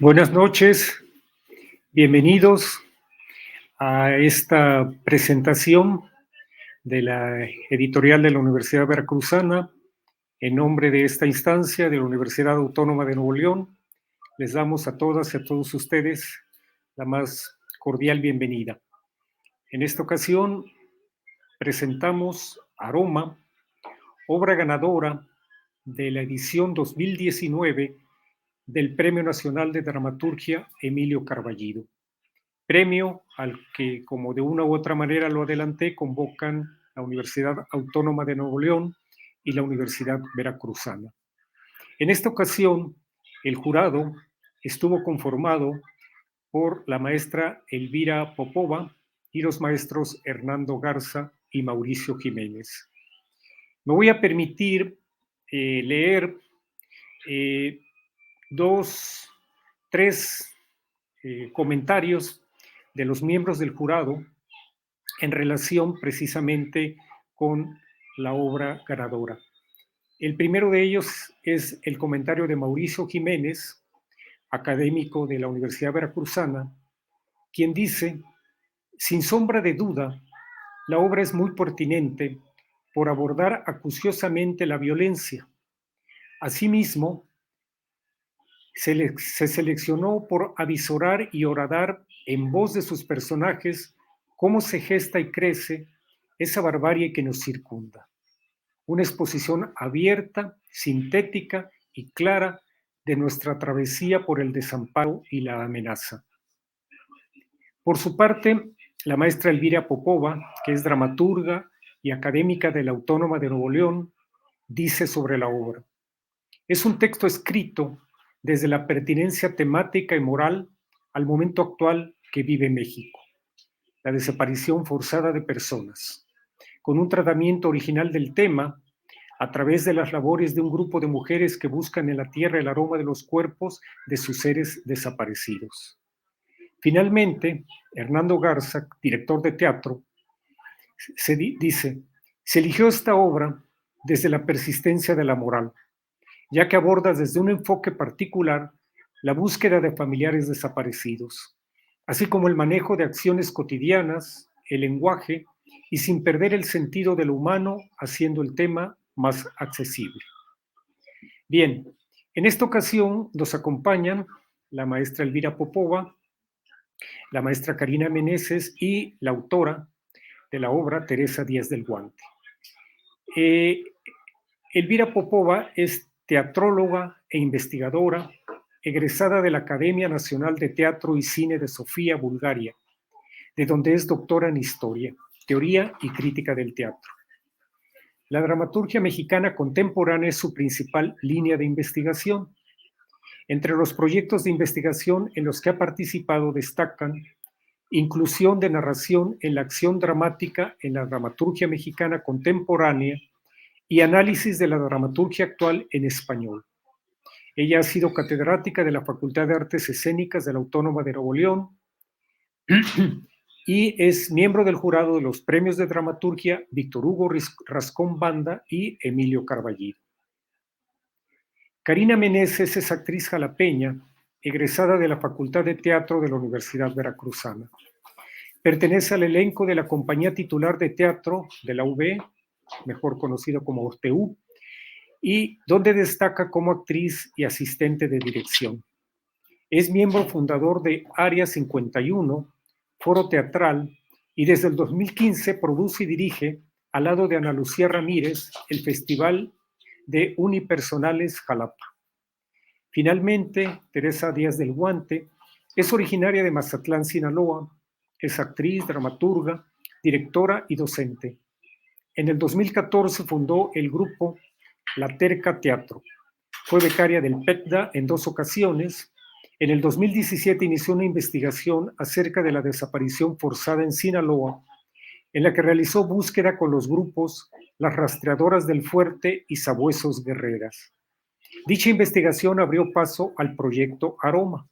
Buenas noches, bienvenidos a esta presentación de la editorial de la Universidad Veracruzana. En nombre de esta instancia de la Universidad Autónoma de Nuevo León, les damos a todas y a todos ustedes la más cordial bienvenida. En esta ocasión presentamos Aroma, obra ganadora de la edición 2019 del Premio Nacional de Dramaturgia Emilio Carballido. Premio al que, como de una u otra manera lo adelanté, convocan la Universidad Autónoma de Nuevo León y la Universidad Veracruzana. En esta ocasión, el jurado estuvo conformado por la maestra Elvira Popova y los maestros Hernando Garza y Mauricio Jiménez. Me voy a permitir leer tres comentarios de los miembros del jurado en relación precisamente con la obra ganadora. El primero de ellos es el comentario de Mauricio Jiménez, académico de la Universidad Veracruzana, quien dice: sin sombra de duda, la obra es muy pertinente por abordar acuciosamente la violencia. Asimismo, se seleccionó por avisorar y horadar en voz de sus personajes cómo se gesta y crece esa barbarie que nos circunda. Una exposición abierta, sintética y clara de nuestra travesía por el desamparo y la amenaza. Por su parte, la maestra Elvira Popova, que es dramaturga y académica de la Autónoma de Nuevo León, dice sobre la obra: es un texto escrito desde la pertinencia temática y moral al momento actual que vive México, la desaparición forzada de personas, con un tratamiento original del tema a través de las labores de un grupo de mujeres que buscan en la tierra el aroma de los cuerpos de sus seres desaparecidos. Finalmente, Hernando Garza, director de teatro, dice: se eligió esta obra desde la persistencia de la moral, ya que aborda desde un enfoque particular la búsqueda de familiares desaparecidos, así como el manejo de acciones cotidianas, el lenguaje, y sin perder el sentido de lo humano, haciendo el tema más accesible. Bien, en esta ocasión nos acompañan la maestra Elvira Popova, la maestra Karina Meneses y la autora de la obra, Teresa Díaz del Guante. Elvira Popova es teatróloga e investigadora, egresada de la Academia Nacional de Teatro y Cine de Sofía, Bulgaria, de donde es doctora en Historia, Teoría y Crítica del Teatro. La dramaturgia mexicana contemporánea es su principal línea de investigación. Entre los proyectos de investigación en los que ha participado destacan inclusión de narración en la acción dramática en la dramaturgia mexicana contemporánea y análisis de la dramaturgia actual en español. Ella ha sido catedrática de la Facultad de Artes Escénicas de la Autónoma de Nuevo León y es miembro del jurado de los premios de dramaturgia Víctor Hugo Rascón Banda y Emilio Carballido. Karina Meneses es actriz jalapeña, egresada de la Facultad de Teatro de la Universidad Veracruzana. Pertenece al elenco de la compañía titular de teatro de la UB, mejor conocido como ORTEU, y donde destaca como actriz y asistente de dirección. Es miembro fundador de Área 51, Foro Teatral, y desde el 2015 produce y dirige, al lado de Ana Lucía Ramírez, el Festival de Unipersonales Jalapa. Finalmente, Teresa Díaz del Guante es originaria de Mazatlán, Sinaloa, es actriz, dramaturga, directora y docente. En el 2014 fundó el grupo La Terca Teatro. Fue becaria del PECDA en 2 ocasiones. En el 2017 inició una investigación acerca de la desaparición forzada en Sinaloa, en la que realizó búsqueda con los grupos Las Rastreadoras del Fuerte y Sabuesos Guerreras. Dicha investigación abrió paso al proyecto Aroma,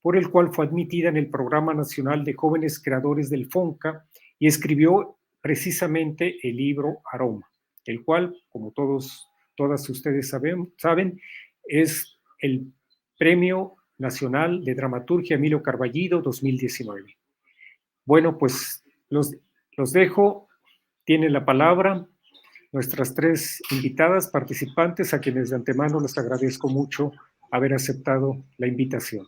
por el cual fue admitida en el Programa Nacional de Jóvenes Creadores del FONCA y escribió precisamente el libro Aroma, el cual, como todas ustedes saben, es el Premio Nacional de Dramaturgia Emilio Carballido 2019. Bueno, pues los dejo. Tienen la palabra nuestras tres invitadas participantes, a quienes de antemano les agradezco mucho haber aceptado la invitación.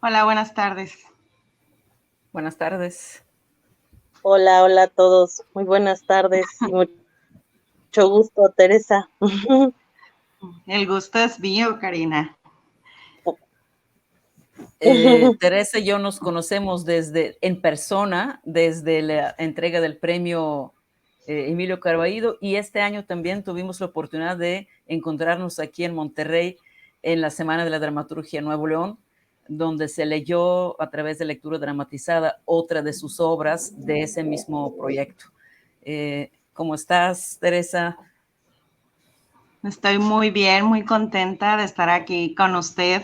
Hola, buenas tardes. Buenas tardes. Hola, hola a todos. Muy buenas tardes y mucho gusto, Teresa. El gusto es mío, Karina. Teresa y yo nos conocemos en persona desde la entrega del premio Emilio Carballido, y este año también tuvimos la oportunidad de encontrarnos aquí en Monterrey en la Semana de la Dramaturgia Nuevo León, donde se leyó a través de lectura dramatizada otra de sus obras de ese mismo proyecto. ¿Cómo estás, Teresa? Estoy muy bien, muy contenta de estar aquí con usted,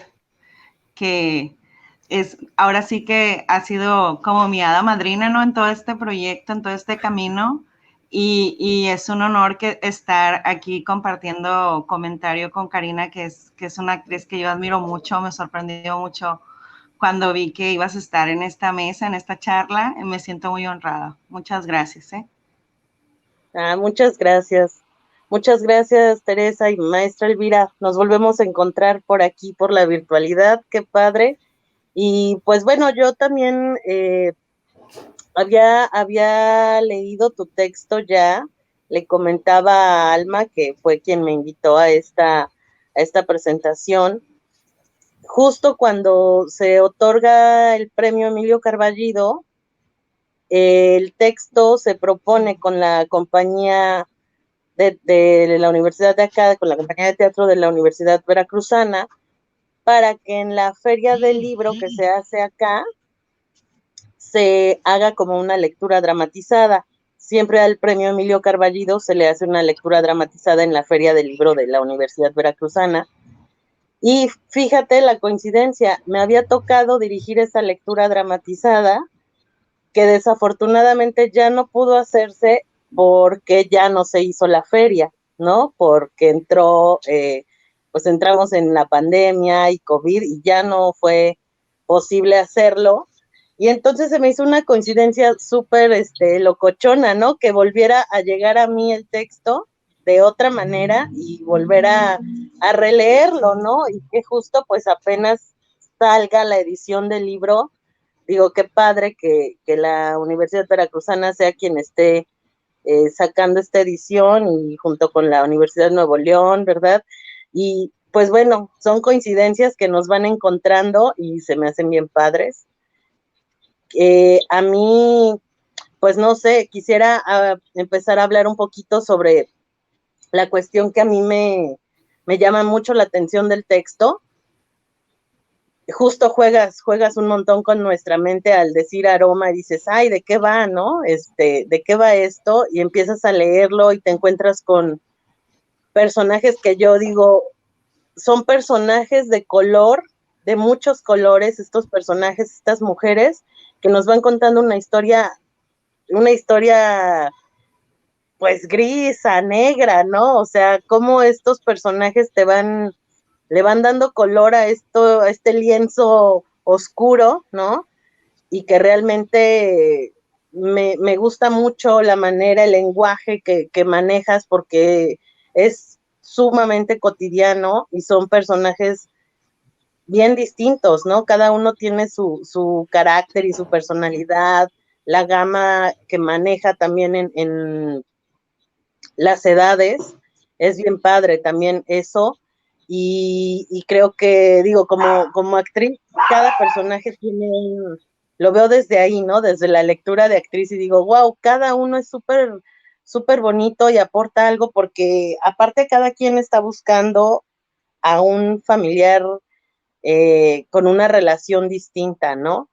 que ahora sí que ha sido como mi hada madrina, ¿no? En todo este proyecto, en todo este camino, y es un honor estar aquí compartiendo comentario con Karina, que es una actriz que yo admiro mucho. Me sorprendió mucho cuando vi que ibas a estar en esta mesa, en esta charla. Me siento muy honrada. Muchas gracias, ¿eh? Muchas gracias. Muchas gracias, Teresa y maestra Elvira. Nos volvemos a encontrar por aquí, por la virtualidad. Qué padre. Y pues bueno, yo también había leído tu texto ya. Le comentaba a Alma, que fue quien me invitó a esta presentación. Justo cuando se otorga el premio Emilio Carballido, el texto se propone con la compañía de la Universidad de acá, con la compañía de teatro de la Universidad Veracruzana, para que en la feria del libro que se hace acá, se haga como una lectura dramatizada. Siempre al premio Emilio Carballido se le hace una lectura dramatizada en la feria del libro de la Universidad Veracruzana. Y fíjate la coincidencia, me había tocado dirigir esa lectura dramatizada, que desafortunadamente ya no pudo hacerse porque ya no se hizo la feria, ¿no? Porque pues entramos en la pandemia y COVID y ya no fue posible hacerlo. Y entonces se me hizo una coincidencia súper locochona, ¿no? Que volviera a llegar a mí el texto de otra manera y volver a releerlo, ¿no? Y que justo pues apenas salga la edición del libro, digo, qué padre que la Universidad Veracruzana sea quien esté sacando esta edición, y junto con la Universidad de Nuevo León, ¿verdad? Y pues bueno, son coincidencias que nos van encontrando y se me hacen bien padres. A mí, pues no sé, quisiera empezar a hablar un poquito sobre la cuestión que a mí me llama mucho la atención del texto. Justo juegas un montón con nuestra mente al decir aroma y dices, ay, ¿de qué va, no? ¿De qué va esto? Y empiezas a leerlo y te encuentras con personajes que yo digo, son personajes de color, de muchos colores, estos personajes, estas mujeres, que nos van contando una historia pues grisa, negra, ¿no? O sea, cómo estos personajes le van dando color a este lienzo oscuro, ¿no? Y que realmente me gusta mucho la manera, el lenguaje que manejas, porque es sumamente cotidiano y son personajes bien distintos, ¿no? Cada uno tiene su carácter y su personalidad, la gama que maneja también en las edades, es bien padre también eso. Y creo que, digo, como actriz, cada personaje lo veo desde ahí, ¿no? Desde la lectura de actriz, y digo, wow, cada uno es súper, súper bonito y aporta algo, porque aparte cada quien está buscando a un familiar con una relación distinta, ¿no?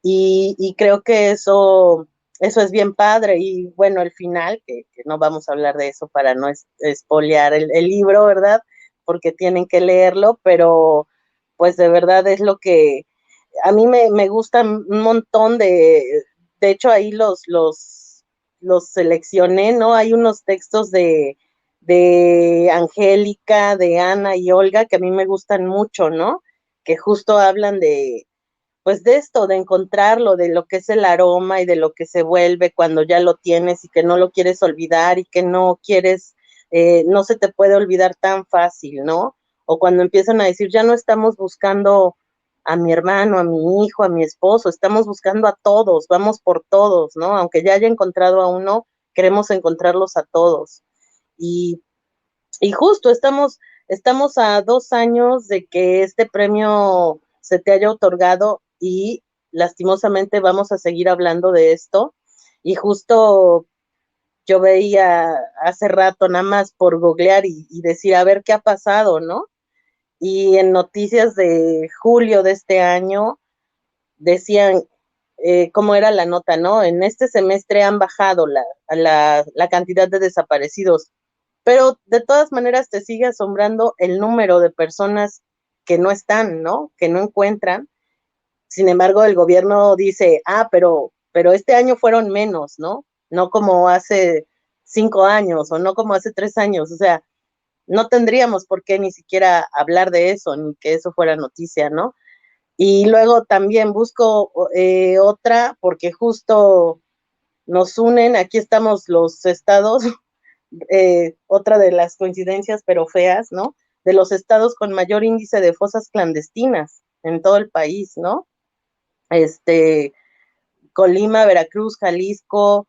Y creo que eso es bien padre. Y bueno, el final, que no vamos a hablar de eso para no espolear el libro, ¿verdad? Porque tienen que leerlo, pero pues de verdad es lo que a mí me gusta un montón de hecho ahí los seleccioné, ¿no? Hay unos textos de Angélica, de Ana y Olga que a mí me gustan mucho, ¿no? Que justo hablan de, pues de esto, de encontrarlo, de lo que es el aroma y de lo que se vuelve cuando ya lo tienes y que no lo quieres olvidar y que no quieres, no se te puede olvidar tan fácil, ¿no? O cuando empiezan a decir, ya no estamos buscando a mi hermano, a mi hijo, a mi esposo, estamos buscando a todos, vamos por todos, ¿no? Aunque ya haya encontrado a uno, queremos encontrarlos a todos. Y, y justo estamos a 2 años de que este premio se te haya otorgado y lastimosamente vamos a seguir hablando de esto. Y justo yo veía hace rato nada más por googlear y decir, a ver qué ha pasado, ¿no? Y en noticias de julio de este año decían cómo era la nota, ¿no? En este semestre han bajado la cantidad de desaparecidos, pero de todas maneras te sigue asombrando el número de personas que no están, ¿no? Que no encuentran. Sin embargo, el gobierno dice, pero este año fueron menos, ¿no? No como hace 5 años o no como hace 3 años. O sea, no tendríamos por qué ni siquiera hablar de eso, ni que eso fuera noticia, ¿no? Y luego también busco otra, porque justo nos unen, aquí estamos los estados, otra de las coincidencias, pero feas, ¿no? De los estados con mayor índice de fosas clandestinas en todo el país, ¿no? Colima, Veracruz, Jalisco,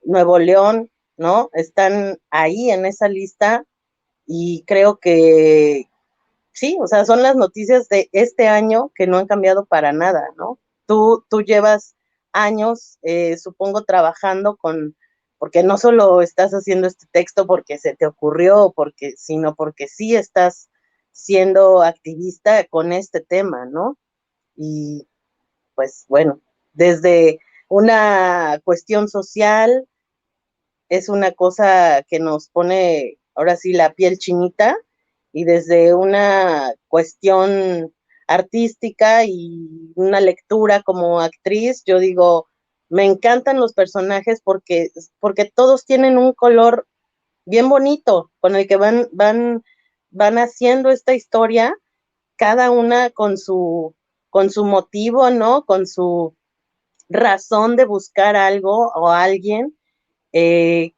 Nuevo León, ¿no? Están ahí en esa lista y creo que sí, o sea, son las noticias de este año que no han cambiado para nada, ¿no? Tú llevas años, supongo, trabajando porque no solo estás haciendo este texto porque se te ocurrió, sino porque sí estás siendo activista con este tema, ¿no? Y pues bueno, desde una cuestión social, es una cosa que nos pone ahora sí la piel chinita, y desde una cuestión artística y una lectura como actriz, yo digo, me encantan los personajes porque todos tienen un color bien bonito con el que van haciendo esta historia, cada una con su motivo, ¿no? Con su razón de buscar algo o alguien. eh,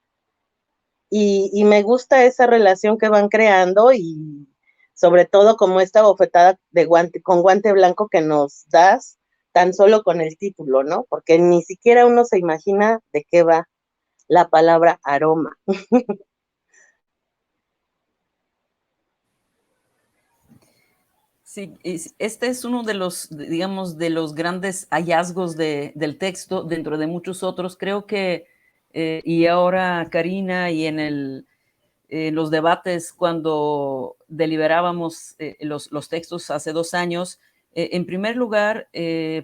y me gusta esa relación que van creando y sobre todo como esta bofetada de guante, con guante blanco que nos das tan solo con el título, ¿no? Porque ni siquiera uno se imagina de qué va la palabra aroma. Sí, este es uno de los, digamos, de los grandes hallazgos del texto, dentro de muchos otros. Creo que, y ahora Karina, y en los debates cuando deliberábamos los textos hace 2 años, en primer lugar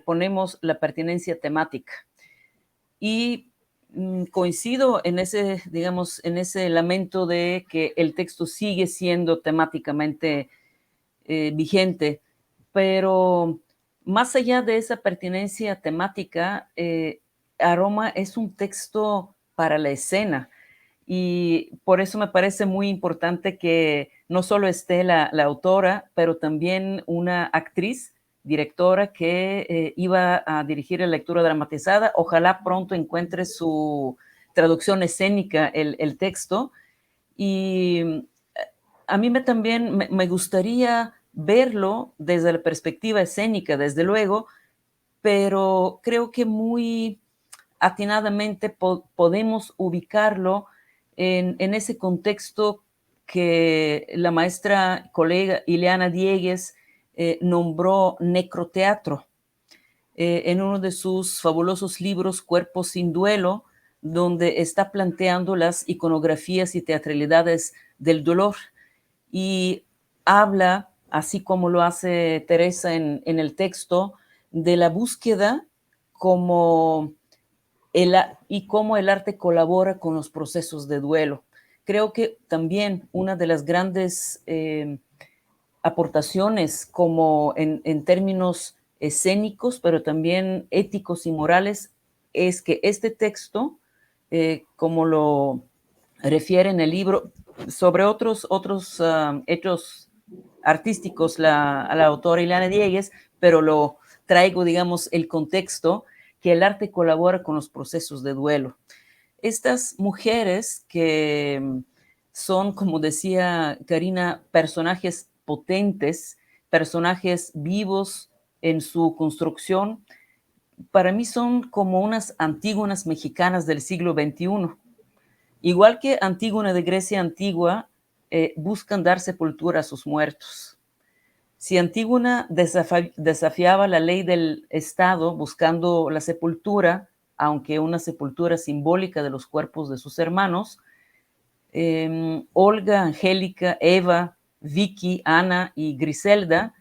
ponemos la pertinencia temática. Y coincido en ese, digamos, en ese lamento de que el texto sigue siendo temáticamente vigente, pero más allá de esa pertinencia temática, Aroma es un texto para la escena, y por eso me parece muy importante que no solo esté la autora, pero también una actriz, directora, que iba a dirigir la lectura dramatizada. Ojalá pronto encuentre su traducción escénica el texto. Y a mí también me gustaría verlo desde la perspectiva escénica, desde luego, pero creo que muy atinadamente podemos ubicarlo en ese contexto que la maestra colega Ileana Diegues nombró necroteatro, en uno de sus fabulosos libros, Cuerpos sin duelo, donde está planteando las iconografías y teatralidades del dolor, y habla, así como lo hace Teresa en el texto, de la búsqueda como y cómo el arte colabora con los procesos de duelo. Creo que también una de las grandes aportaciones, como en términos escénicos, pero también éticos y morales, es que este texto como lo refiere en el libro, sobre otros hechos artísticos la autora Ileana Diegues, pero lo traigo, digamos, el contexto que el arte colabora con los procesos de duelo. Estas mujeres que son, como decía Karina, personajes potentes, personajes vivos en su construcción, para mí son como unas Antígonas mexicanas del siglo XXI. Igual que Antígona de Grecia antigua, buscan dar sepultura a sus muertos. Si Antígona desafiaba la ley del Estado buscando la sepultura, aunque una sepultura simbólica de los cuerpos de sus hermanos, Olga, Angélica, Eva, Vicky, Ana y Griselda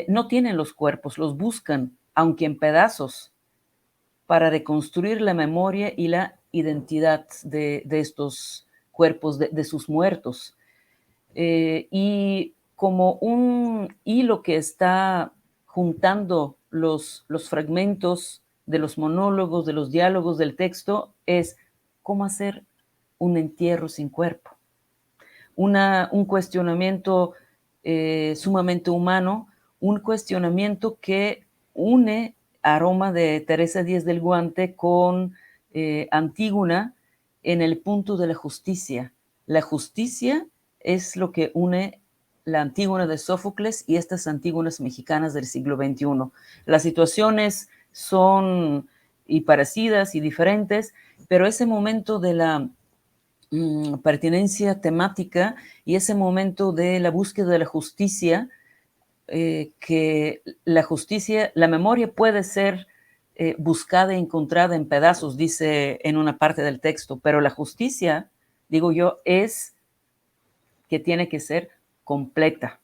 no tienen los cuerpos, los buscan, aunque en pedazos, para reconstruir la memoria y la identidad de estos cuerpos, de sus muertos. Y como un hilo que está juntando los fragmentos de los monólogos, de los diálogos del texto, es cómo hacer un entierro sin cuerpo. Un cuestionamiento sumamente humano, un cuestionamiento que une a Roma de Teresa Díez del Guante con Antígona en el punto de la justicia. La justicia es lo que une la Antígona de Sófocles y estas Antígonas mexicanas del siglo XXI. Las situaciones son y parecidas y diferentes, pero ese momento de la pertinencia temática y ese momento de la búsqueda de la justicia, que la justicia, la memoria puede ser buscada e encontrada en pedazos, dice en una parte del texto, pero la justicia, digo yo, es que tiene que ser completa.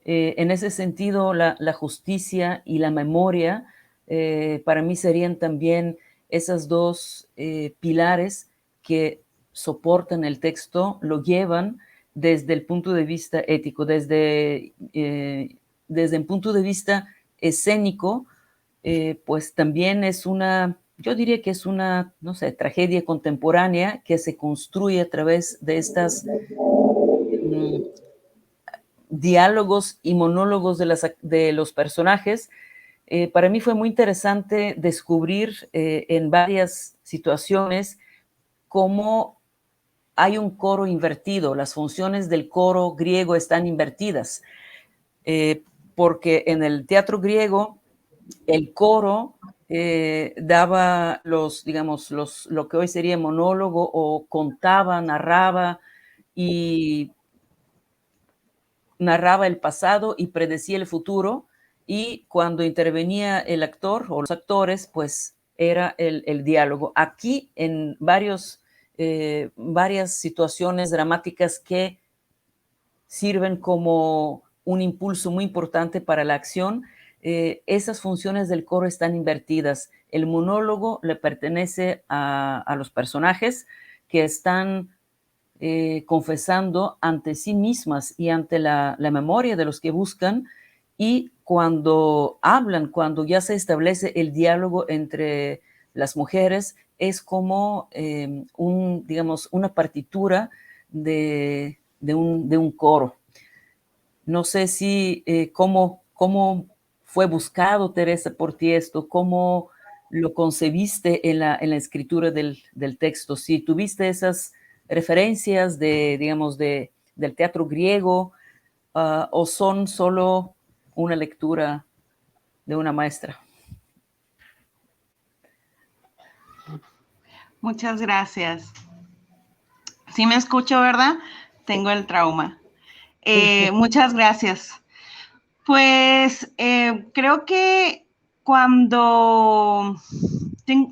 En ese sentido, la justicia y la memoria para mí serían también esas dos pilares que soportan el texto, lo llevan desde el punto de vista ético, desde el punto de vista escénico, pues también es yo diría que es una, no sé, tragedia contemporánea que se construye a través de estas diálogos y monólogos de los personajes. Para mí fue muy interesante descubrir en varias situaciones cómo hay un coro invertido, las funciones del coro griego están invertidas, porque en el teatro griego el coro daba lo que hoy sería monólogo, o contaba, narraba el pasado y predecía el futuro, y cuando intervenía el actor o los actores, pues era el diálogo. Aquí en varias situaciones dramáticas que sirven como un impulso muy importante para la acción, esas funciones del coro están invertidas. El monólogo le pertenece a los personajes que están confesando ante sí mismas y ante la memoria de los que buscan, y cuando hablan, cuando ya se establece el diálogo entre las mujeres, es como una partitura de un coro. No sé si cómo fue buscado, Teresa, por ti esto, cómo lo concebiste en la escritura del texto, si tuviste esas referencias del teatro griego, o son solo una lectura de una maestra. Muchas gracias. Sí me escucho, ¿verdad? Tengo el trauma. Muchas gracias. Pues creo que cuando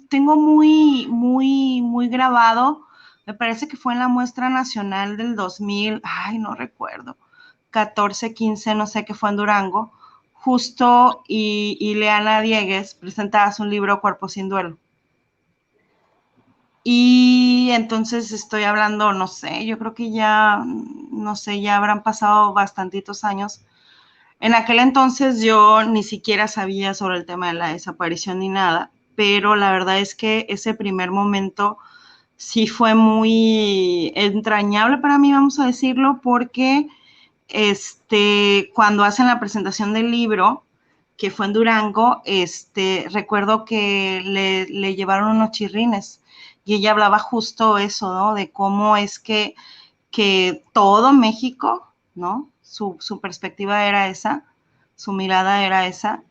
tengo muy grabado, me parece que fue en la muestra nacional del 2000, no recuerdo, 14, 15, no sé, qué fue en Durango, justo, y Ileana Diegues presentaba su libro Cuerpo sin Duelo. Y entonces estoy hablando, no sé, yo creo que ya habrán pasado bastantitos años. En aquel entonces yo ni siquiera sabía sobre el tema de la desaparición ni nada, pero la verdad es que ese primer momento sí fue muy entrañable para mí, vamos a decirlo, porque cuando hacen la presentación del libro, que fue en Durango, recuerdo que le llevaron unos chirrines y ella hablaba justo eso, ¿no? De cómo es que todo México, ¿no? Su perspectiva era esa, su mirada era esa,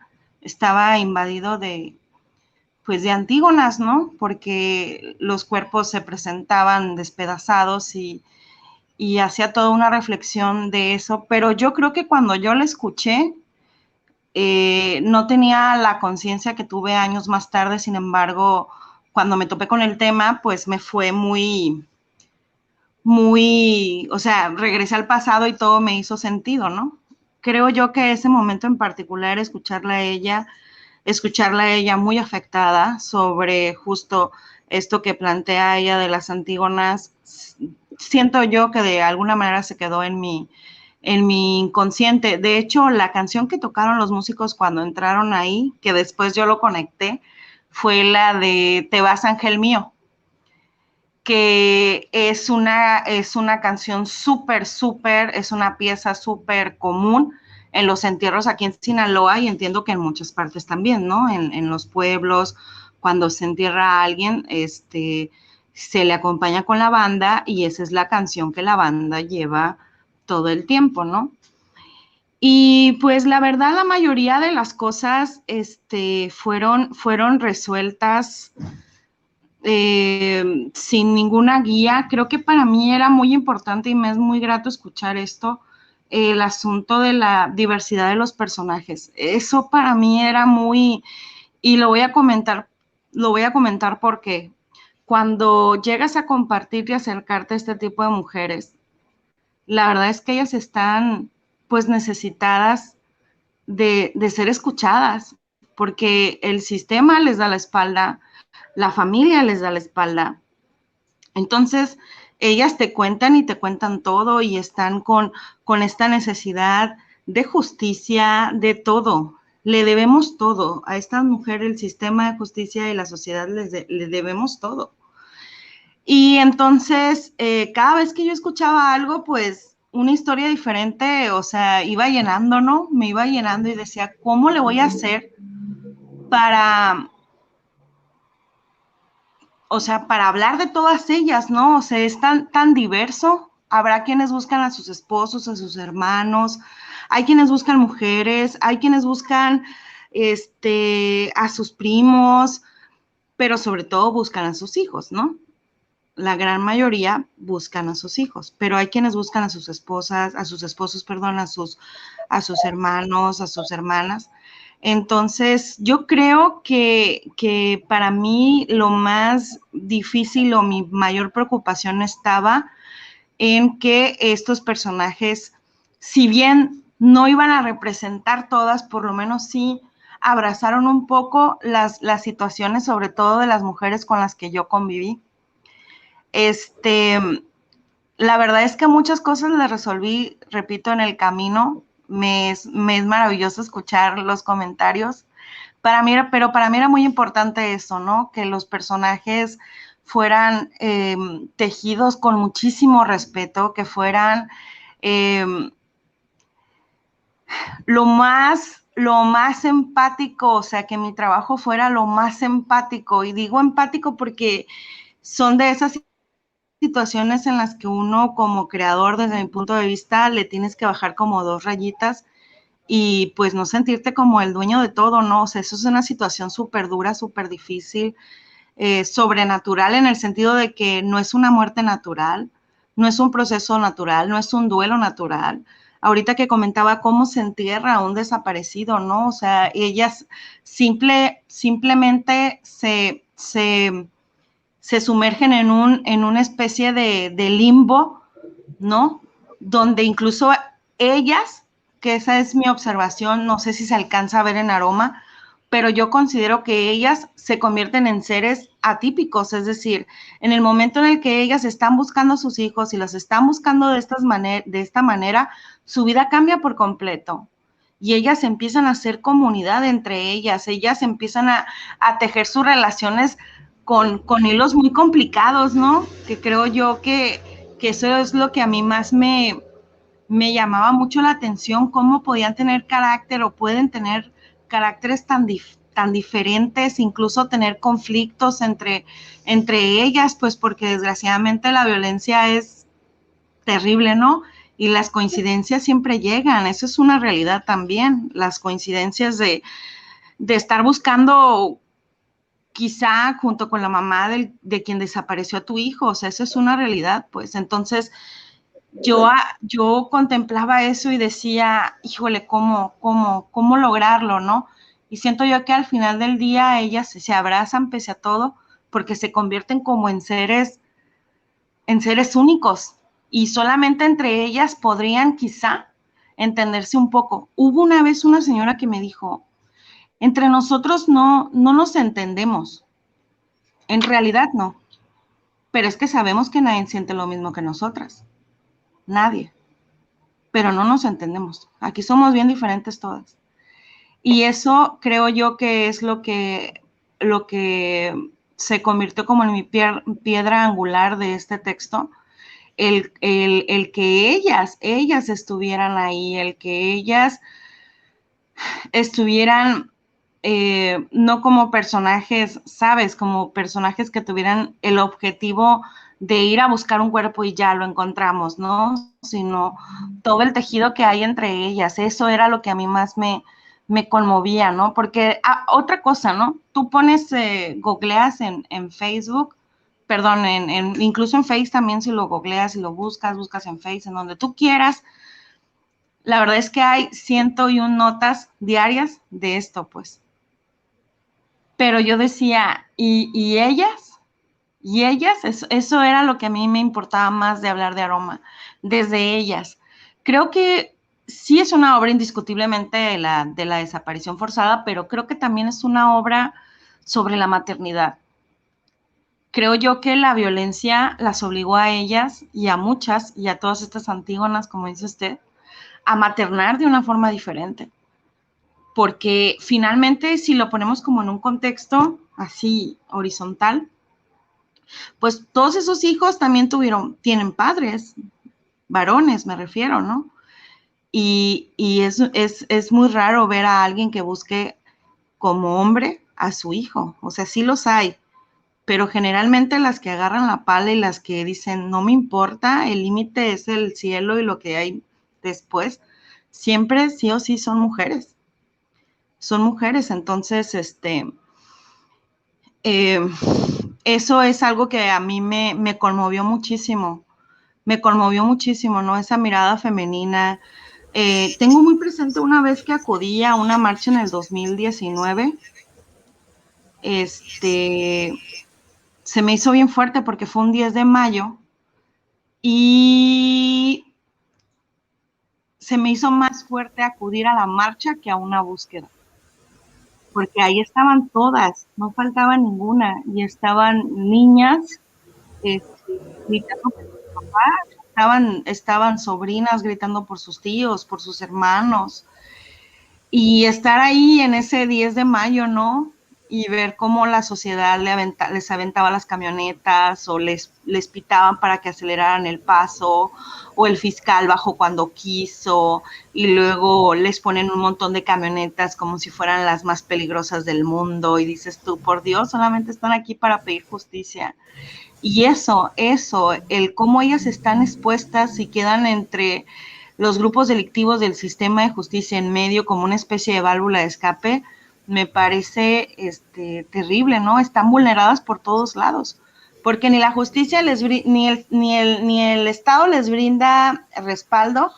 estaba invadido pues de Antígonas, ¿no? Porque los cuerpos se presentaban despedazados y hacía toda una reflexión de eso, pero yo creo que cuando yo la escuché, no tenía la conciencia que tuve años más tarde, sin embargo, cuando me topé con el tema, pues me fue muy, o sea, regresé al pasado y todo me hizo sentido, ¿no? Creo yo que ese momento en particular, escucharla a ella muy afectada sobre justo esto que plantea ella de las Antígonas, siento yo que de alguna manera se quedó en mi inconsciente. De hecho, la canción que tocaron los músicos cuando entraron ahí, que después yo lo conecté, fue la de Te vas, ángel mío, que es una canción súper, es una pieza súper común en los entierros aquí en Sinaloa y entiendo que en muchas partes también, ¿no? En los pueblos, cuando se entierra a alguien, se le acompaña con la banda y esa es la canción que la banda lleva todo el tiempo, ¿no? Y pues la verdad la mayoría de las cosas fueron resueltas sin ninguna guía. Creo que para mí era muy importante y me es muy grato escuchar esto, el asunto de la diversidad de los personajes. Eso para mí era muy, y lo voy a comentar porque cuando llegas a compartir y acercarte a este tipo de mujeres, la verdad es que ellas están pues necesitadas de ser escuchadas, porque el sistema les da la espalda, la familia les da la espalda. Entonces, ellas te cuentan y te cuentan todo y están con esta necesidad de justicia, de todo. Le debemos todo. A estas mujeres, el sistema de justicia y la sociedad les debemos todo. Y entonces, cada vez que yo escuchaba algo, pues una historia diferente, o sea, iba llenando, ¿no? Me iba llenando y decía, ¿cómo le voy a hacer para, o sea, para hablar de todas ellas, ¿no? O sea, es tan diverso. Habrá quienes buscan a sus esposos, a sus hermanos, hay quienes buscan mujeres, hay quienes buscan a sus primos, pero sobre todo buscan a sus hijos, ¿no? La gran mayoría buscan a sus hijos, pero hay quienes buscan a sus esposas, a sus esposos, perdón, a sus hermanos, a sus hermanas. Entonces, yo creo que para mí lo más difícil o mi mayor preocupación estaba en que estos personajes, si bien no iban a representar todas, por lo menos sí abrazaron un poco las situaciones, sobre todo de las mujeres con las que yo conviví. La verdad es que muchas cosas las resolví, repito, en el camino. Me es maravilloso escuchar los comentarios. Pero para mí era muy importante eso, ¿no? Que los personajes fueran tejidos con muchísimo respeto, que fueran lo más empático, o sea, que mi trabajo fuera lo más empático. Y digo empático porque son de esas situaciones en las que uno como creador, desde mi punto de vista, le tienes que bajar como 2 rayitas y pues no sentirte como el dueño de todo, ¿no? O sea, eso es una situación súper dura, súper difícil, sobrenatural en el sentido de que no es una muerte natural, no es un proceso natural, no es un duelo natural. Ahorita que comentaba cómo se entierra a un desaparecido, ¿no? O sea, ellas simplemente se sumergen en una especie de limbo, ¿no? Donde incluso ellas, que esa es mi observación, no sé si se alcanza a ver en Aroma, pero yo considero que ellas se convierten en seres atípicos, es decir, en el momento en el que ellas están buscando a sus hijos y los están buscando de esta manera, su vida cambia por completo. Y ellas empiezan a hacer comunidad entre ellas empiezan a tejer sus relaciones con hilos muy complicados, ¿no? Que creo yo que eso es lo que a mí más me llamaba mucho la atención, cómo podían tener carácter o pueden tener caracteres tan diferentes, incluso tener conflictos entre ellas, pues porque desgraciadamente la violencia es terrible, ¿no? Y las coincidencias siempre llegan, eso es una realidad también, las coincidencias de estar buscando quizá junto con la mamá de quien desapareció a tu hijo, o sea, eso es una realidad, pues. Entonces, yo contemplaba eso y decía, híjole, ¿cómo lograrlo, no? Y siento yo que al final del día ellas se abrazan pese a todo, porque se convierten como en seres únicos, y solamente entre ellas podrían quizá entenderse un poco. Hubo una vez una señora que me dijo, entre nosotros no nos entendemos. En realidad no, pero es que sabemos que nadie siente lo mismo que nosotras, nadie, pero no nos entendemos. Aquí somos bien diferentes todas. Y eso creo yo que es lo que se convirtió como en mi piedra angular de este texto, el que ellas estuvieran ahí, el que ellas estuvieran no como personajes, ¿sabes? Como personajes que tuvieran el objetivo de ir a buscar un cuerpo y ya lo encontramos, ¿no? Sino todo el tejido que hay entre ellas. Eso era lo que a mí más me conmovía, ¿no? Porque, otra cosa, ¿no? Tú pones, googleas en Facebook, perdón, incluso en Face también, si lo googleas y lo buscas en Face, en donde tú quieras. La verdad es que hay 101 notas diarias de esto, pues. Pero yo decía, ¿y ellas? ¿Y ellas? Eso era lo que a mí me importaba más de hablar de Aroma, desde ellas. Creo que sí es una obra indiscutiblemente de la desaparición forzada, pero creo que también es una obra sobre la maternidad. Creo yo que la violencia las obligó a ellas y a muchas, y a todas estas antígonas, como dice usted, a maternar de una forma diferente. Porque finalmente, si lo ponemos como en un contexto así horizontal, pues todos esos hijos también tienen padres, varones me refiero, ¿no? Y es muy raro ver a alguien que busque como hombre a su hijo, o sea, sí los hay, pero generalmente las que agarran la pala y las que dicen, no me importa, el límite es el cielo y lo que hay después, siempre sí o sí son mujeres. Son mujeres, entonces, eso es algo que a mí me conmovió muchísimo, ¿no? Esa mirada femenina. Tengo muy presente una vez que acudí a una marcha en el 2019, se me hizo bien fuerte porque fue un 10 de mayo y se me hizo más fuerte acudir a la marcha que a una búsqueda, porque ahí estaban todas, no faltaba ninguna, y estaban niñas gritando por sus papás, estaban sobrinas gritando por sus tíos, por sus hermanos, y estar ahí en ese 10 de mayo, ¿no? Y ver cómo la sociedad les aventaba las camionetas o les pitaban para que aceleraran el paso, o el fiscal bajó cuando quiso, y luego les ponen un montón de camionetas como si fueran las más peligrosas del mundo, y dices tú, por Dios, solamente están aquí para pedir justicia. Y eso, el cómo ellas están expuestas y quedan entre los grupos delictivos del sistema de justicia en medio como una especie de válvula de escape, me parece terrible, ¿no? Están vulneradas por todos lados, porque ni la justicia ni el Estado les brinda respaldo,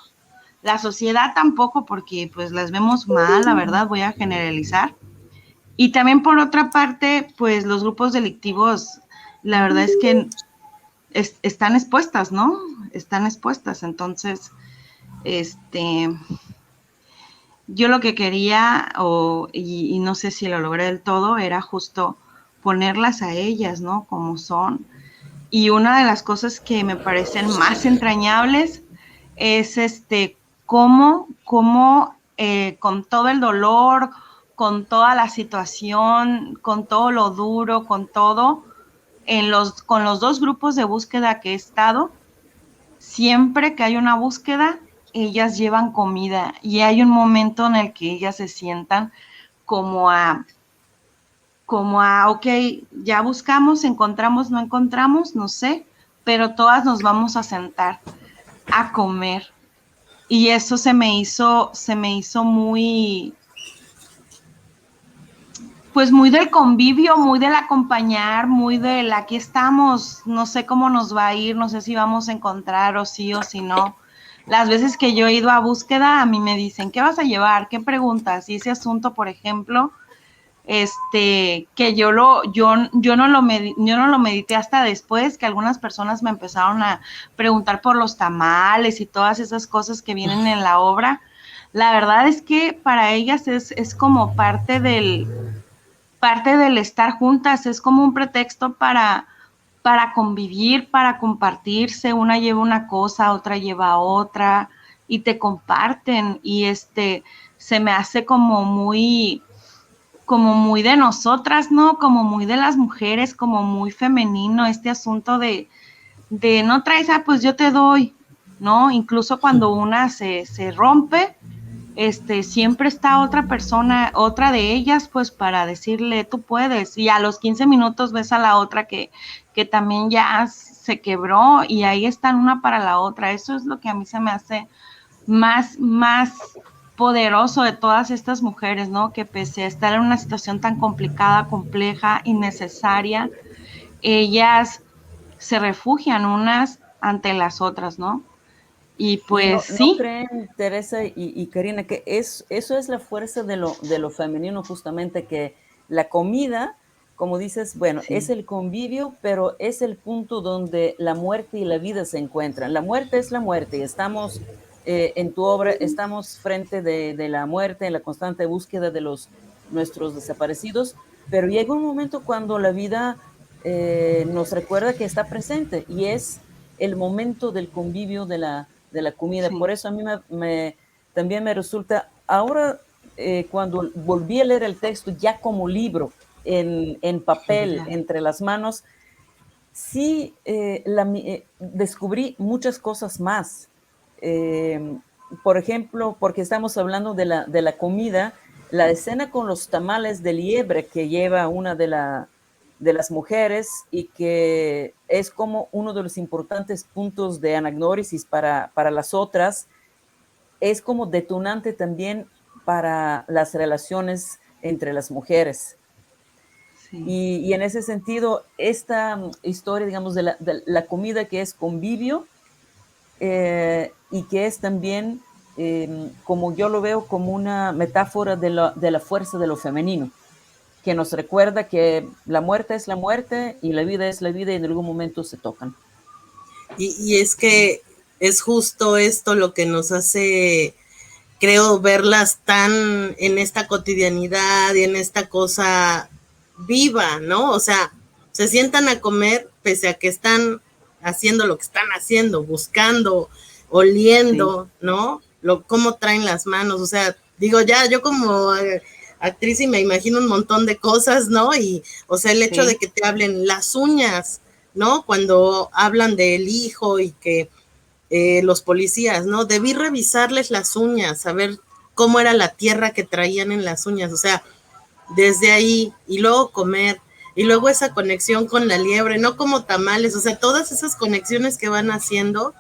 la sociedad tampoco, porque pues las vemos mal, la verdad, voy a generalizar. Y también por otra parte, pues los grupos delictivos, la verdad es que están expuestas, ¿no? Están expuestas, entonces, yo lo que quería, y no sé si lo logré del todo, era justo ponerlas a ellas, ¿no? Como son. Y una de las cosas que me parecen más entrañables es cómo con todo el dolor, con toda la situación, con todo lo duro, con todo, con los 2 grupos de búsqueda que he estado, siempre que hay una búsqueda, ellas llevan comida y hay un momento en el que ellas se sientan como a, ok, ya buscamos, encontramos, no encontramos, no sé, pero todas nos vamos a sentar a comer. Y eso se me hizo muy, pues muy del convivio, muy del acompañar, muy del aquí estamos, no sé cómo nos va a ir, no sé si vamos a encontrar o sí o si no. Las veces que yo he ido a búsqueda, a mí me dicen, ¿qué vas a llevar? ¿Qué preguntas? Y ese asunto, por ejemplo, que yo no lo medité hasta después, que algunas personas me empezaron a preguntar por los tamales y todas esas cosas que vienen en la obra. La verdad es que para ellas es como parte del estar juntas, es como un pretexto para convivir, para compartirse, una lleva una cosa, otra lleva otra, y te comparten, y se me hace como muy de nosotras, ¿no? Como muy de las mujeres, como muy femenino, este asunto de no traes, pues yo te doy, ¿no? Incluso cuando una se rompe, siempre está otra persona, otra de ellas, pues para decirle, tú puedes, y a los 15 minutos ves a la otra que también ya se quebró, y ahí están una para la otra. Eso es lo que a mí se me hace más poderoso de todas estas mujeres, ¿no? Que pese a estar en una situación tan complicada, compleja, innecesaria, ellas se refugian unas ante las otras, ¿no? Y pues ¿No creen, Teresa y Karina, que eso es la fuerza de lo femenino, justamente, que la comida, como dices, bueno, es el convivio, pero es el punto donde la muerte y la vida se encuentran. La muerte es la muerte, y estamos en tu obra, estamos frente de la muerte, en la constante búsqueda de nuestros desaparecidos, pero llega un momento cuando la vida nos recuerda que está presente, y es el momento del convivio de la comida. Por eso a mí también me resulta, ahora cuando volví a leer el texto ya como libro, en papel, entre las manos, sí descubrí muchas cosas más. Por ejemplo, porque estamos hablando de la comida, la escena con los tamales de liebre que lleva una de las mujeres, y que es como uno de los importantes puntos de anagnórisis para las otras, es como detonante también para las relaciones entre las mujeres. Sí. Y en ese sentido, esta historia, digamos, de la comida, que es convivio, y que es también, como yo lo veo, como una metáfora de la fuerza de lo femenino, que nos recuerda que la muerte es la muerte y la vida es la vida, y en algún momento se tocan. Y es que es justo esto lo que nos hace, creo, verlas tan en esta cotidianidad y en esta cosa viva, ¿no? O sea, se sientan a comer pese a que están haciendo lo que están haciendo, buscando, oliendo, sí, ¿no? Cómo traen las manos, o sea, digo, ya yo como actriz y me imagino un montón de cosas, ¿no? Y, o sea, el hecho de que te hablen las uñas, ¿no? Cuando hablan del hijo y que los policías, ¿no? Debí revisarles las uñas, saber cómo era la tierra que traían en las uñas, o sea, desde ahí, y luego comer, y luego esa conexión con la liebre, no como tamales, o sea, todas esas conexiones que van haciendo,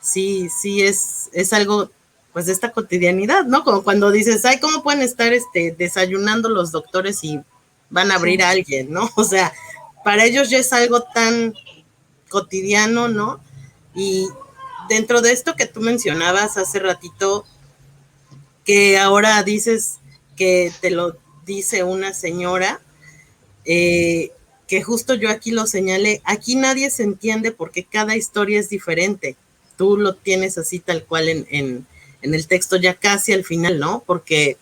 sí es algo, pues, de esta cotidianidad, ¿no? Como cuando dices, ay, ¿cómo pueden estar desayunando los doctores y van a abrir a alguien, ¿no? O sea, para ellos ya es algo tan cotidiano, ¿no? Y dentro de esto que tú mencionabas hace ratito, que ahora dices que te lo dice una señora, que justo yo aquí lo señalé, aquí nadie se entiende porque cada historia es diferente. Tú lo tienes así tal cual en el texto ya casi al final, ¿no? Porque,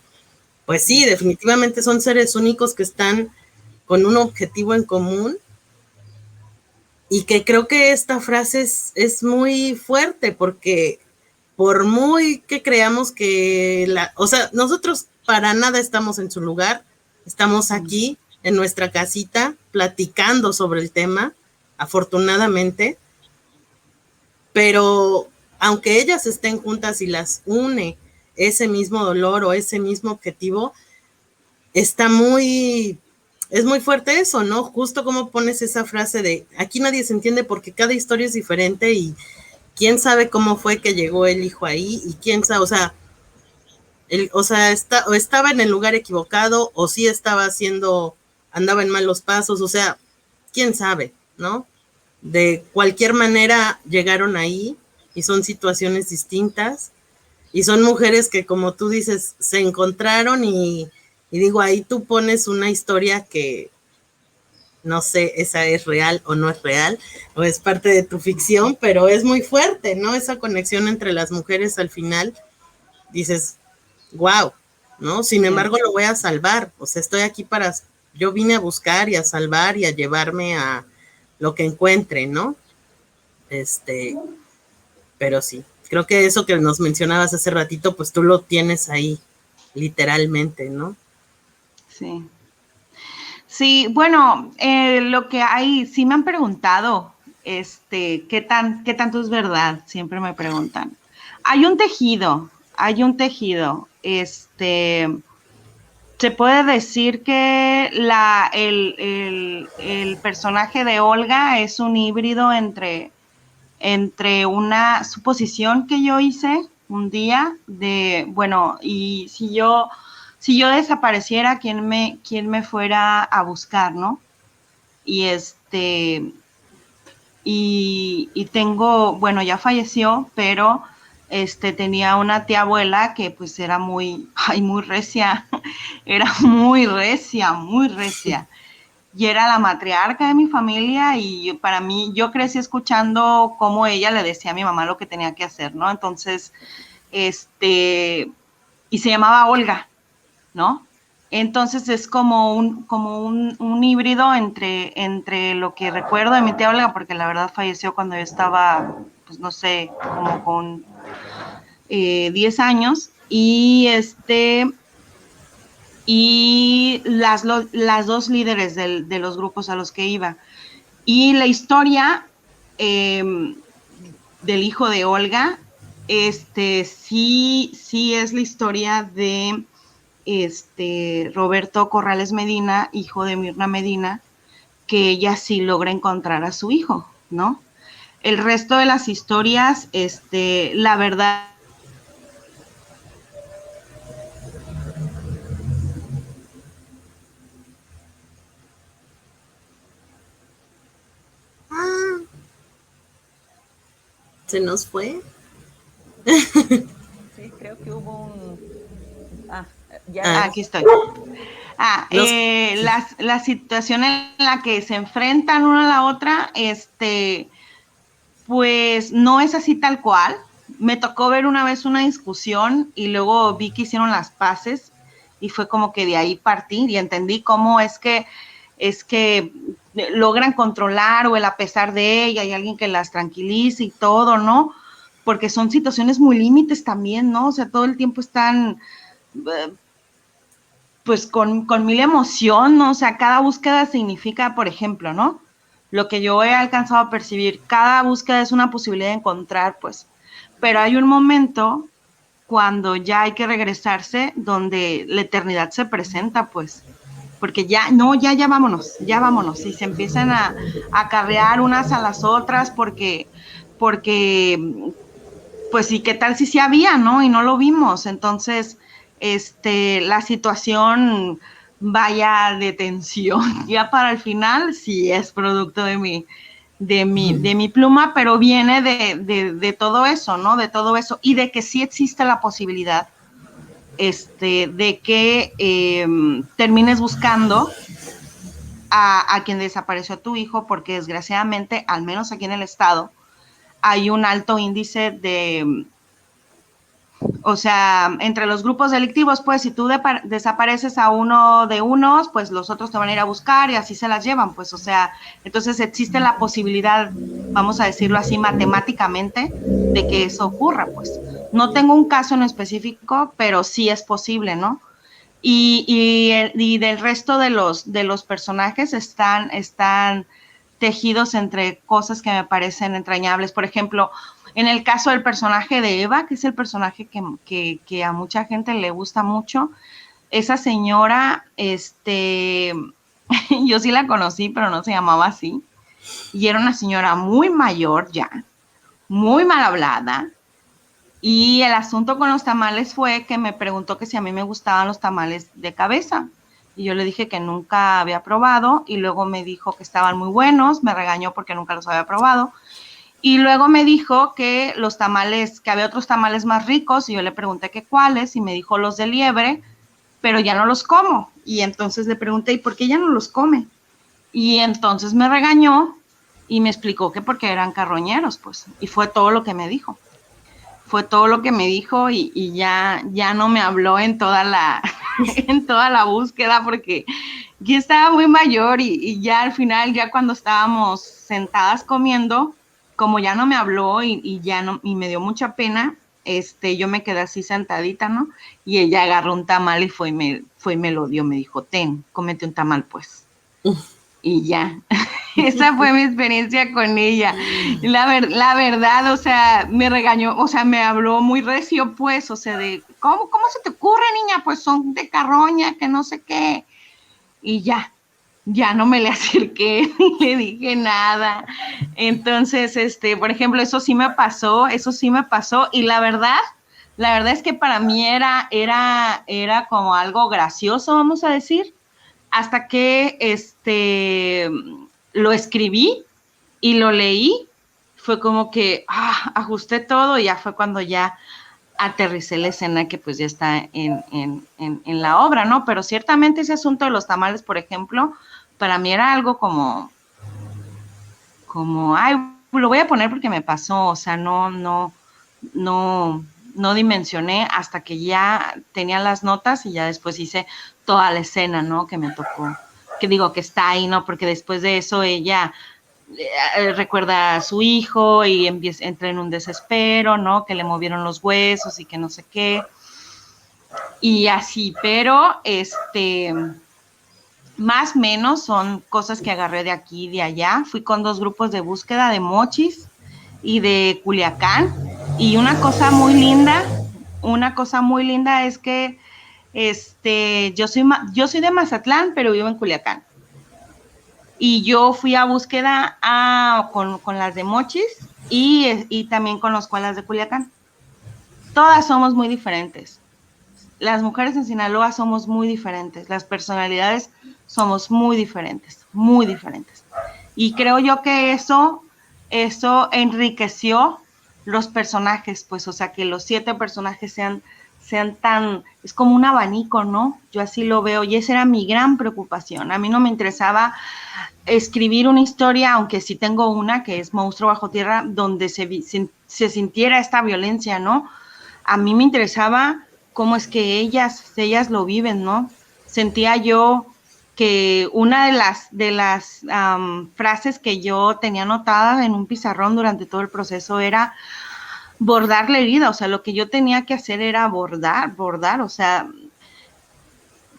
pues sí, definitivamente son seres únicos que están con un objetivo en común, y que creo que esta frase es muy fuerte, porque por muy que creamos que o sea, nosotros para nada estamos en su lugar, estamos aquí en nuestra casita, platicando sobre el tema, afortunadamente, pero aunque ellas estén juntas y las une ese mismo dolor o ese mismo objetivo, es muy fuerte eso, ¿no? Justo como pones esa frase de aquí nadie se entiende porque cada historia es diferente y quién sabe cómo fue que llegó el hijo ahí y quién sabe, o sea, estaba en el lugar equivocado o sí andaba en malos pasos, o sea, quién sabe, ¿no? De cualquier manera llegaron ahí y son situaciones distintas y son mujeres que, como tú dices, se encontraron y digo, ahí tú pones una historia que no sé, esa es real o no es real, o es parte de tu ficción, pero es muy fuerte, ¿no? Esa conexión entre las mujeres al final, dices, wow, ¿no? Sin embargo, lo voy a salvar, o sea, yo vine a buscar y a salvar y a llevarme a lo que encuentre, ¿no? Pero sí, creo que eso que nos mencionabas hace ratito, pues tú lo tienes ahí, literalmente, ¿no? Sí. Sí, bueno, lo que hay, sí me han preguntado, ¿qué tanto es verdad? Siempre me preguntan. Hay un tejido, se puede decir que el personaje de Olga es un híbrido entre una suposición que yo hice un día y si yo desapareciera, ¿quién me fuera a buscar, no? Y y tengo, ya falleció, pero tenía una tía abuela que pues era muy recia, era muy recia. Y era la matriarca de mi familia y para mí, yo crecí escuchando cómo ella le decía a mi mamá lo que tenía que hacer, ¿no? Entonces, y se llamaba Olga, ¿no? Entonces es como un híbrido entre lo que recuerdo de mi tía Olga, porque la verdad falleció cuando yo estaba, pues no sé, como con 10 años, y las dos líderes de los grupos a los que iba. Y la historia del hijo de Olga, sí es la historia de Roberto Corrales Medina, hijo de Mirna Medina, que ella sí logra encontrar a su hijo, ¿no? El resto de las historias, la verdad, ¿se nos fue? Sí, creo que hubo aquí estoy. La situación en la que se enfrentan una a la otra, pues no es así tal cual. Me tocó ver una vez una discusión y luego vi que hicieron las paces y fue como que de ahí partí y entendí cómo es que logran controlar o el a pesar de ella, hay alguien que las tranquilice y todo, ¿no? Porque son situaciones muy límites también, ¿no? O sea, todo el tiempo están pues con mil emoción, ¿no? O sea, cada búsqueda significa, por ejemplo, ¿no? Lo que yo he alcanzado a percibir, cada búsqueda es una posibilidad de encontrar, pues, pero hay un momento cuando ya hay que regresarse donde la eternidad se presenta, pues, porque ya vámonos, y se empiezan a acarrear unas a las otras porque, pues sí, ¿qué tal si sí había, no? Y no lo vimos, entonces, la situación vaya de tensión, ya para el final sí es producto de mi pluma, pero viene de todo eso, ¿no? De todo eso, y de que sí existe la posibilidad de que termines buscando a quien desapareció tu hijo, porque desgraciadamente, al menos aquí en el estado, hay un alto índice o sea, entre los grupos delictivos, pues si tú desapareces a uno de unos, pues los otros te van a ir a buscar y así se las llevan, pues, o sea, entonces existe la posibilidad, vamos a decirlo así matemáticamente, de que eso ocurra, pues. No tengo un caso en específico, pero sí es posible, ¿no? y del resto de los personajes están tejidos entre cosas que me parecen entrañables. Por ejemplo, en el caso del personaje de Eva, que es el personaje que a mucha gente le gusta mucho, esa señora, yo sí la conocí, pero no se llamaba así, y era una señora muy mayor ya, muy mal hablada, y el asunto con los tamales fue que me preguntó que si a mí me gustaban los tamales de cabeza, y yo le dije que nunca había probado, y luego me dijo que estaban muy buenos, me regañó porque nunca los había probado, y luego me dijo que los tamales, que había otros tamales más ricos, y yo le pregunté que cuáles, y me dijo los de liebre, pero ya no los como. Y entonces le pregunté, ¿y por qué ya no los come? Y entonces me regañó y me explicó que porque eran carroñeros, pues. Y fue todo lo que me dijo. Fue todo lo que me dijo y ya no me habló en toda la, en toda la búsqueda porque ya estaba muy mayor y ya al final, ya cuando estábamos sentadas comiendo, como ya no me habló y ya no, y me dio mucha pena, yo me quedé así sentadita, ¿no? Y ella agarró un tamal y fue y me lo dio, me dijo, ten, cómete un tamal, pues. Y ya, esa fue mi experiencia con ella. La verdad, o sea, me regañó, o sea, me habló muy recio, pues, o sea, de, ¿cómo se te ocurre, niña? Pues son de carroña, que no sé qué. Y ya no me le acerqué ni le dije nada. Entonces, por ejemplo, eso sí me pasó, y la verdad es que para mí era como algo gracioso, vamos a decir, hasta que lo escribí y lo leí, fue como que ajusté todo y ya fue cuando ya aterricé la escena que pues ya está en la obra, ¿no? Pero ciertamente ese asunto de los tamales, por ejemplo, para mí era algo como, ay, lo voy a poner porque me pasó, o sea, no dimensioné hasta que ya tenía las notas y ya después hice toda la escena, ¿no? Que me tocó, que digo que está ahí, ¿no? Porque después de eso ella recuerda a su hijo y entra en un desespero, ¿no? Que le movieron los huesos y que no sé qué. Y así, pero más o menos son cosas que agarré de aquí y de allá. Fui con 2 grupos de búsqueda de Mochis y de Culiacán. Y una cosa muy linda es que yo soy de Mazatlán, pero vivo en Culiacán. Y yo fui a búsqueda con las de Mochis y también conozco a las de Culiacán. Todas somos muy diferentes. Las mujeres en Sinaloa somos muy diferentes. Las personalidades somos muy diferentes, muy diferentes. Y creo yo que eso enriqueció los personajes, pues, o sea, que los 7 personajes sean tan, es como un abanico, ¿no? Yo así lo veo y esa era mi gran preocupación. A mí no me interesaba escribir una historia, aunque sí tengo una que es Monstruo Bajo Tierra, donde se sintiera esta violencia, ¿no? A mí me interesaba cómo es que ellas lo viven, ¿no? Sentía yo que una de las frases que yo tenía anotada en un pizarrón durante todo el proceso era bordar la herida, o sea, lo que yo tenía que hacer era bordar, o sea,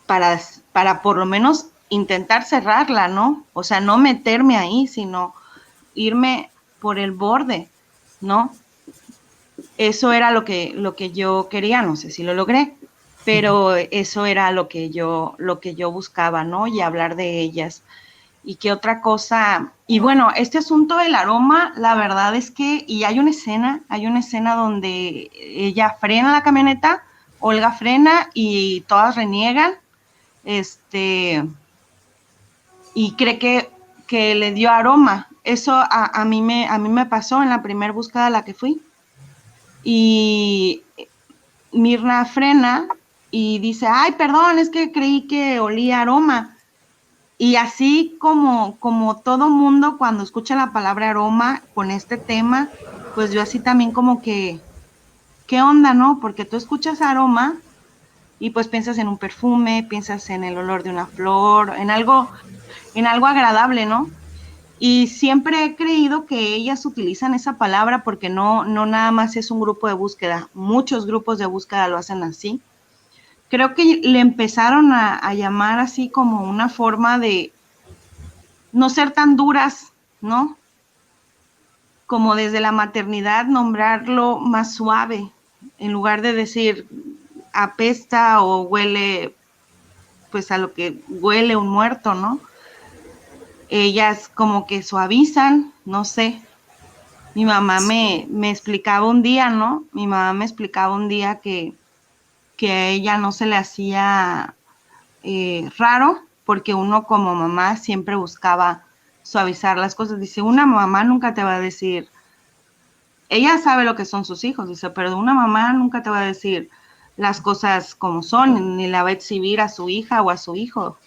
para por lo menos intentar cerrarla, ¿no? O sea, no meterme ahí, sino irme por el borde, ¿no? Eso era lo que yo quería, no sé si lo logré, pero eso era lo que yo buscaba, ¿no? Y hablar de ellas. ¿Y qué otra cosa? Y bueno, este asunto del aroma, la verdad es que, y hay una escena donde ella frena la camioneta, Olga frena y todas reniegan, y cree que le dio aroma. Eso a mí me pasó en la primera búsqueda a la que fui. Y Mirna frena y dice, ay, perdón, es que creí que olía aroma. Y así como todo mundo cuando escucha la palabra aroma con este tema, pues yo así también como que, ¿qué onda, no? Porque tú escuchas aroma y pues piensas en un perfume, piensas en el olor de una flor, en algo agradable, ¿no? Y siempre he creído que ellas utilizan esa palabra porque no nada más es un grupo de búsqueda, muchos grupos de búsqueda lo hacen así, creo que le empezaron a llamar así como una forma de no ser tan duras, ¿no? Como desde la maternidad nombrarlo más suave, en lugar de decir apesta o huele, pues a lo que huele un muerto, ¿no? Ellas como que suavizan, no sé. Mi mamá me explicaba un día, ¿no? Mi mamá me explicaba un día que a ella no se le hacía raro, porque uno como mamá siempre buscaba suavizar las cosas. Dice, una mamá nunca te va a decir, ella sabe lo que son sus hijos, dice, pero una mamá nunca te va a decir las cosas como son, ni la va a exhibir a su hija o a su hijo.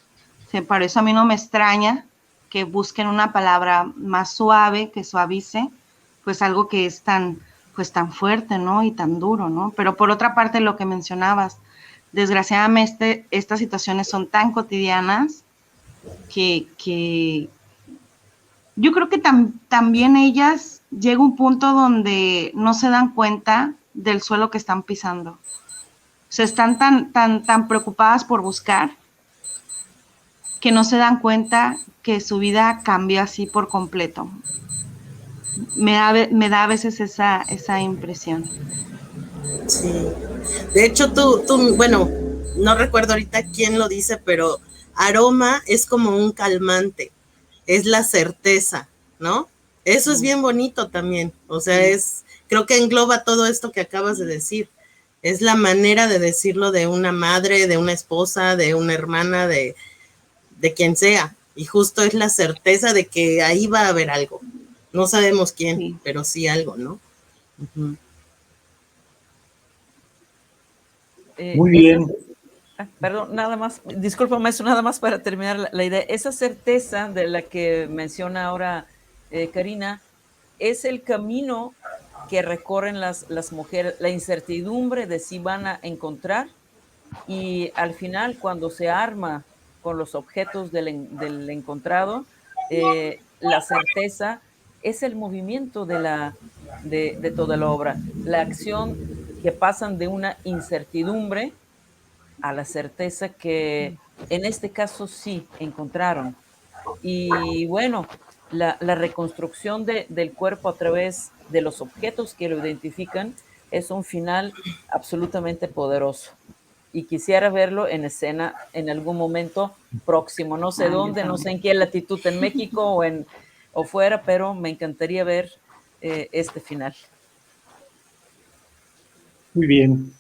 Dice, por eso a mí no me extraña que busquen una palabra más suave, que suavice, pues algo que es tan, pues tan fuerte, ¿no? Y tan duro, ¿no? Pero por otra parte, lo que mencionabas, desgraciadamente estas situaciones son tan cotidianas que yo creo que también ellas llega un punto donde no se dan cuenta del suelo que están pisando. O sea, están tan preocupadas por buscar que no se dan cuenta que su vida cambia así por completo. Me da a veces esa impresión. Sí. De hecho, bueno, no recuerdo ahorita quién lo dice, pero aroma es como un calmante, es la certeza, ¿no? Eso es bien bonito también, o sea, creo que engloba todo esto que acabas de decir. Es la manera de decirlo de una madre, de una esposa, de una hermana, de quien sea. Y justo es la certeza de que ahí va a haber algo. No sabemos quién, Sí. pero sí algo, ¿no? Uh-huh. Muy bien. Perdón, nada más, disculpa maestro, nada más para terminar la idea. Esa certeza de la que menciona ahora Karina es el camino que recorren las mujeres, la incertidumbre de si van a encontrar, y al final cuando se arma con los objetos del encontrado, la certeza es el movimiento de toda la obra, la acción que pasan de una incertidumbre a la certeza que en este caso sí encontraron. Y bueno, la reconstrucción del cuerpo a través de los objetos que lo identifican es un final absolutamente poderoso. Y quisiera verlo en escena en algún momento próximo. No sé dónde, no sé en qué latitud, en México o fuera, pero me encantaría ver este final. Muy bien.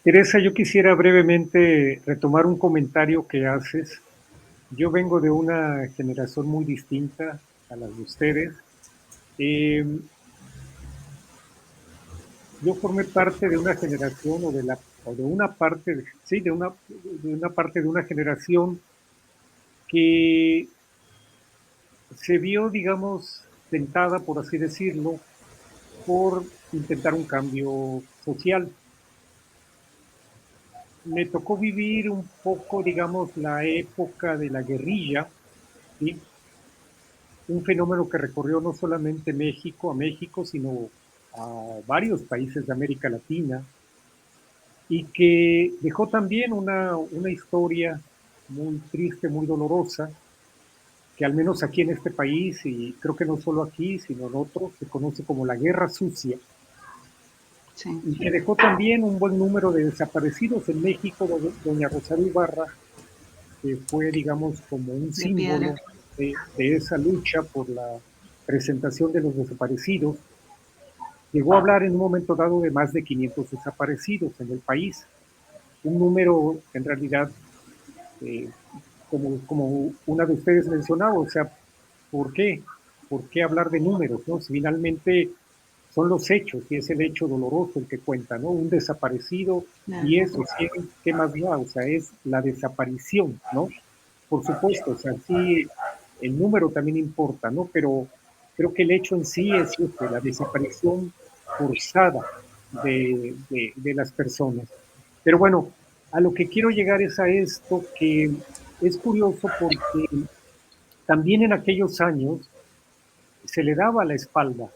Teresa, yo quisiera brevemente retomar un comentario que haces. Yo vengo de una generación muy distinta a las de ustedes. Yo formé parte de una generación o de una parte, sí, de una parte de una generación que se vio, digamos, tentada, por así decirlo, por intentar un cambio social. Me tocó vivir un poco, digamos, la época de la guerrilla, ¿sí? Un fenómeno que recorrió no solamente México, sino a varios países de América Latina, y que dejó también una historia muy triste, muy dolorosa, que al menos aquí en este país, y creo que no solo aquí, sino en otros, se conoce como la Guerra Sucia, Sí. y que dejó también un buen número de desaparecidos en México. Doña Rosario Ibarra, que fue, digamos, como un símbolo de esa lucha por la presentación de los desaparecidos, llegó a hablar en un momento dado de más de 500 desaparecidos en el país, un número en realidad, eh, como una de ustedes mencionaba, o sea, ¿por qué? ¿Por qué hablar de números? ¿No? Si finalmente son los hechos, y es el hecho doloroso el que cuenta, ¿no? Un desaparecido, y eso, sí, ¿qué más da? O sea, es la desaparición, ¿no? Por supuesto, o sea, sí, el número también importa, ¿no? Pero creo que el hecho en sí es la desaparición forzada de las personas. Pero bueno, a lo que quiero llegar es a esto, que es curioso porque también en aquellos años se le daba la espalda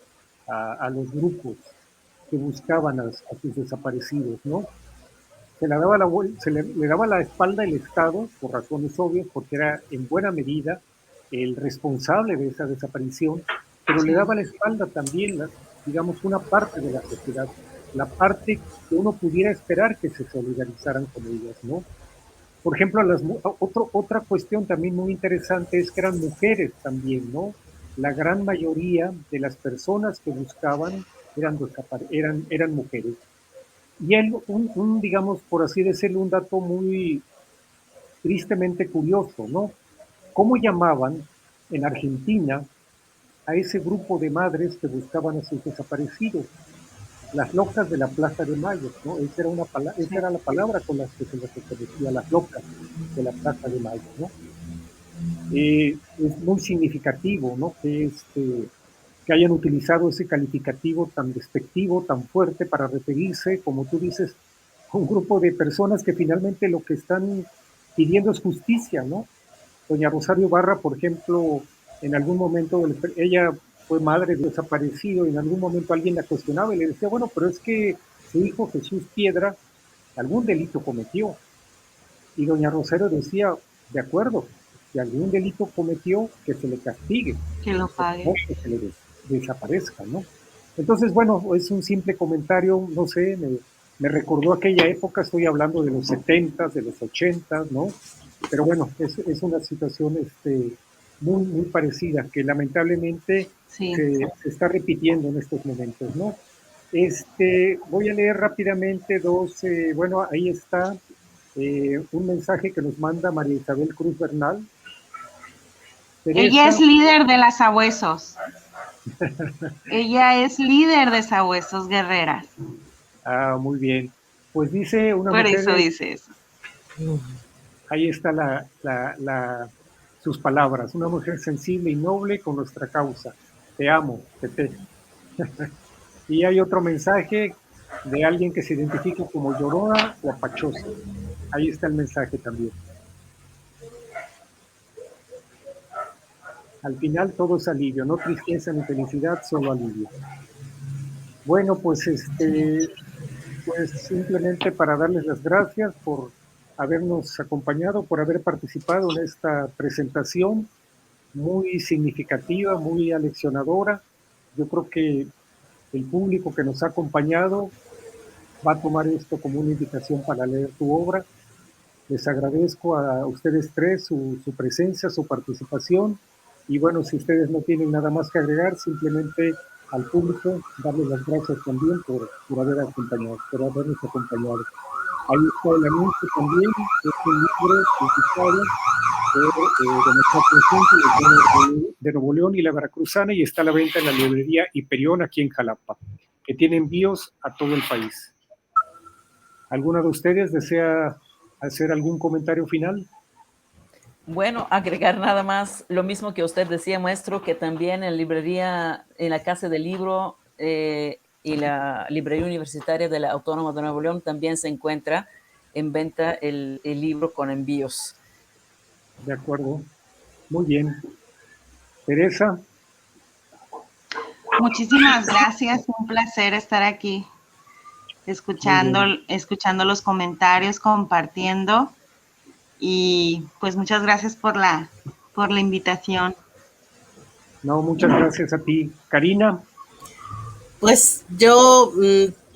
a los grupos que buscaban a sus desaparecidos, ¿no? O le daba la espalda el Estado, por razones obvias, porque era en buena medida el responsable de esa desaparición, pero le daba la espalda también, digamos, una parte de la sociedad, la parte que uno pudiera esperar que se solidarizaran con ellas, ¿no? Por ejemplo, otra cuestión también muy interesante es que eran mujeres también, ¿no? La gran mayoría de las personas que buscaban eran mujeres. Y digamos, por así decirlo, un dato muy tristemente curioso, ¿no? ¿Cómo llamaban en Argentina a ese grupo de madres que buscaban a sus desaparecidos? Las locas de la Plaza de Mayo, ¿no? Esa era la palabra con la que se les reconocía, las locas de la Plaza de Mayo, ¿no? Es muy significativo, ¿no? Que hayan utilizado ese calificativo tan despectivo, tan fuerte para referirse, como tú dices, a un grupo de personas que finalmente lo que están pidiendo es justicia, ¿no? Doña Rosario Barra, por ejemplo, en algún momento ella fue madre de desaparecido y en algún momento alguien la cuestionaba y le decía, bueno, pero es que su hijo Jesús Piedra algún delito cometió. Y doña Rosario decía, de acuerdo, si algún delito cometió, que se le castigue. Que lo pague. No que se le desaparezca, ¿no? Entonces, bueno, es un simple comentario, no sé, me recordó aquella época, estoy hablando de los 70s, de los 80s, ¿no? Pero bueno, es una situación muy, muy parecida, que lamentablemente se está repitiendo en estos momentos, ¿no? Voy a leer rápidamente bueno, ahí está un mensaje que nos manda María Isabel Cruz Bernal. Teresa, ella es líder de las Sabuesos. Ella es líder de Sabuesos Guerreras. Ah, muy bien. Pues dice una Por mujer... eso dice eso. Ahí está sus palabras. Una mujer sensible y noble con nuestra causa. Te amo, Tete. Y hay otro mensaje de alguien que se identifica como llorona o apachosa. Ahí está el mensaje también. Al final todo es alivio, no tristeza ni felicidad, solo alivio. Bueno, pues pues simplemente para darles las gracias por habernos acompañado, por haber participado en esta presentación muy significativa, muy aleccionadora. Yo creo que el público que nos ha acompañado va a tomar esto como una invitación para leer tu obra. Les agradezco a ustedes tres su presencia, su participación. Y bueno, si ustedes no tienen nada más que agregar, simplemente al público darles las gracias también por habernos acompañado. Ahí está el anuncio también, es un libro publicado de nuestra presencia de Nuevo León y la Veracruzana, y está a la venta en la librería Hiperión aquí en Jalapa, que tiene envíos a todo el país. ¿Alguna de ustedes desea hacer algún comentario final? Bueno, agregar nada más lo mismo que usted decía, maestro, que también en librería, en la Casa del Libro y la librería universitaria de la Autónoma de Nuevo León también se encuentra en venta el libro con envíos. De acuerdo. Muy bien. Teresa. Muchísimas gracias, un placer estar aquí escuchando los comentarios, compartiendo. Y pues muchas gracias por la invitación. No, muchas gracias a ti. Karina. Pues yo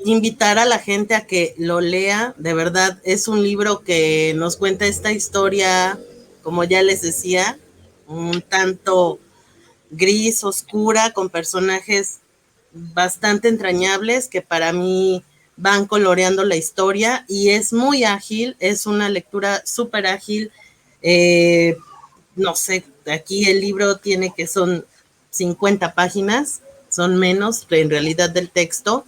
invitar a la gente a que lo lea, de verdad, es un libro que nos cuenta esta historia, como ya les decía, un tanto gris, oscura, con personajes bastante entrañables que para mí van coloreando la historia y es muy ágil, es una lectura súper ágil. No sé, aquí el libro tiene que son 50 páginas, son menos en realidad del texto.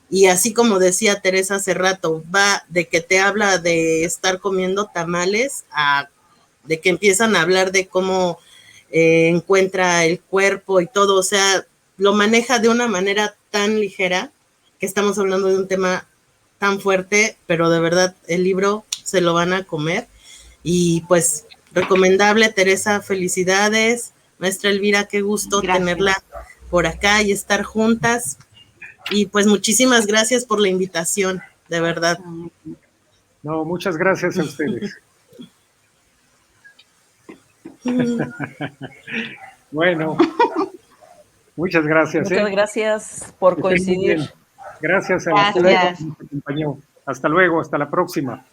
Y así como decía Teresa hace rato, va de que te habla de estar comiendo tamales de que empiezan a hablar de cómo encuentra el cuerpo y todo, o sea, lo maneja de una manera tan ligera que estamos hablando de un tema tan fuerte, pero de verdad el libro se lo van a comer. Y pues recomendable, Teresa, felicidades. Maestra Elvira, qué gusto tenerla por acá y estar juntas. Y pues muchísimas gracias por la invitación, de verdad. No, muchas gracias a ustedes. Bueno, muchas gracias. Muchas gracias por Que estén muy coincidir. bien. Gracias a Gracias. la que nos acompañó. Hasta luego, hasta la próxima.